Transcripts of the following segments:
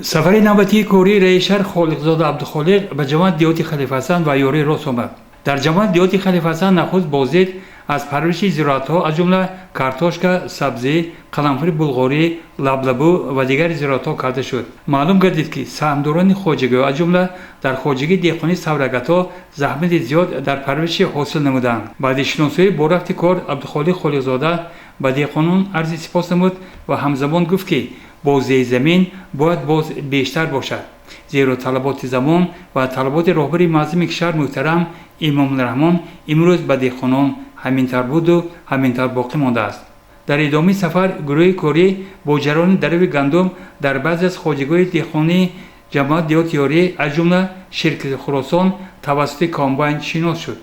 سفر نوبتی کوری رئیس شهر خالقزاده عبدالخالق به جماعت دیوتی خلیفه حسن و یاری راست آمد. در جماعت دیوتی خلیفه حسن نخست بازدید از پرورش زراعت‌ها از جمله کارتوشکا، سبزی، قلمفر بلغاری، لبلبو و دیگر زراعت‌ها کرده شد. معلوم گردید که سهامداران خواجگی از جمله در خواجگی دهقانی سورگت‌ها زحمت زیاد در پرورش حاصل نمودند. بعد شناسایی با رفت کار عبدالخالق خالقزاده به دهقانان عرض سپاس نمود و همزمان گفت که بازده زمین باید باز بیشتر باشد، زیرا طلبات زمان و طلبات راهبر معظم کشور محترم امام الرحمن امروز به دهقانان همینطور بود و همینطور باقی مانده است. در ادامه سفر گروه کاری با جریان درو گندم در بعضی از خواجگی‌های دهقانی جماعت دیوت یاری از جمله شرکت خراسان توسط کامباین شناس شد.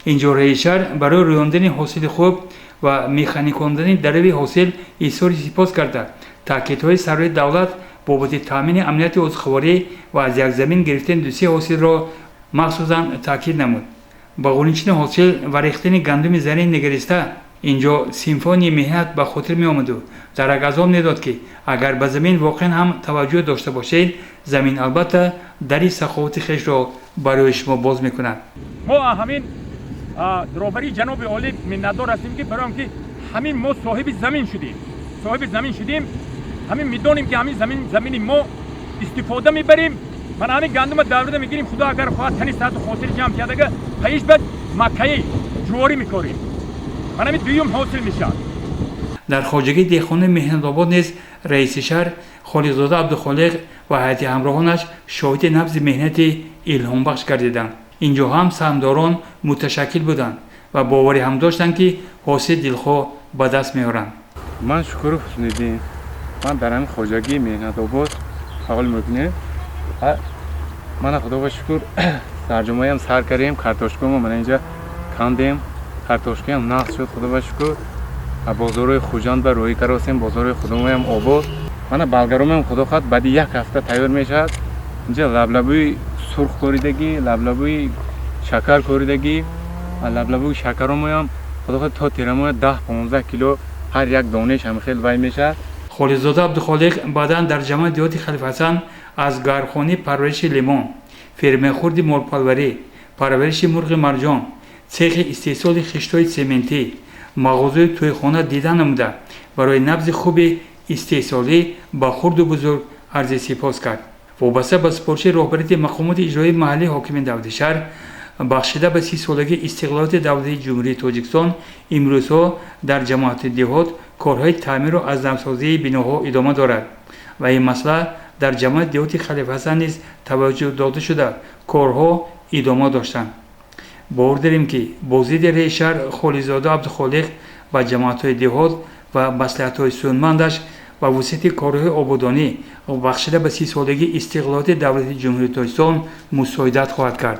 اینجا رئیس شهر برای رویاندن حاصل خوب و میخانی کردن درو حاصل اظهار سپاس کرده تاکیدهای سرای دولت بابت تامین امنیت عضوخواری و از یک زمین گرفتن دوسیه حاصل را مخصوصا تاکید نمود. با غنچین حاصل و ریختن گندم زرین نگریسته اینجا سیمفونی مهنت به خاطر می آمد و در اگزام نداد که اگر به زمین واقعا هم توجه داشته باشید زمین البته دری سخاوت خیش را برای شما باز می کند. ما همین دروبری جناب عالی منتدار هستیم که برای که همین ما صاحب زمین شدیم همین میدونیم که همین زمین ما استفاده میبریم. من همین گندم دورده میگیریم خدا اگر خواهد تنی ساعت خاطر جمع کرده پیش بعد مکهی جواری میکنیم. من همین دویم حاصل میشه. در خواجگی دهقان مهنت آباد نیز رئیس شهر خالقزاده عبدالخالق و هیئت همراهانش شاهد نبض مهنت الهام بخش گردیدند. اینجا هم سهامداران متشکل بودند و باوری هم داشتند که حاصل دلخواه به دست میارند. من شکر حسنیدین. من در این خواجگی مهنت آباد فعال میکنم. من خدا با شکر ترجمه هم سر کردیم، کارتوشکامو من اینجا کندیم، کارتوشکی هم نقص شد خدا با شکر. بازار خوجاند به روی کراسیم، بازار خودمون هم آباد. من بلگرام هم خدا خواهد بعد یک هفته تیار میشد. اینجا لبلبوی سرخ کوریدگی، لبلبوی شکر کوریدگی، لبلبوی شکرام هم خدا خواهد تا تیرمو 10-15 کیلو هر یک دانش هم خیلی وای میشه. خالقزاده عبدالخالق بعداً در جماعت دیوت خلیفه حسن از گارخانه پرورش لیمون، فرم خرد مرغ‌پروری، پرورش مرغ مرجان، цех استحصال خشت‌های سمنتی، مغازه تویخانه دیدن نموده برای نبض خوب استحصالی با خرد و بزرگ عرض سپاس کرد. وابسته به سپارش رهبری مقامات اجرایی محلی حاکم دولت شهر بخشیده به 30 سالگی استقلالیت دولت جمهوری تاجیکستان امروزها در جماعت دیهات کارهای تعمیر و از نوسازی بناها ادامه دارد و این مسئله در جماعت دیهات خلیفه حسن نیز توجه داده شده کارها ادامه داشتند. باور داریم که بازدید رئیس شهر خالقزاده عبدالخالق و جماعت‌های دیهات و مصلحت‌های سودمندش و وسعت کارهای آبادانی و بخشیده به 30 سالگی استقلالیت دولت جمهوری تاجیکستان مساعدت خواهد کرد.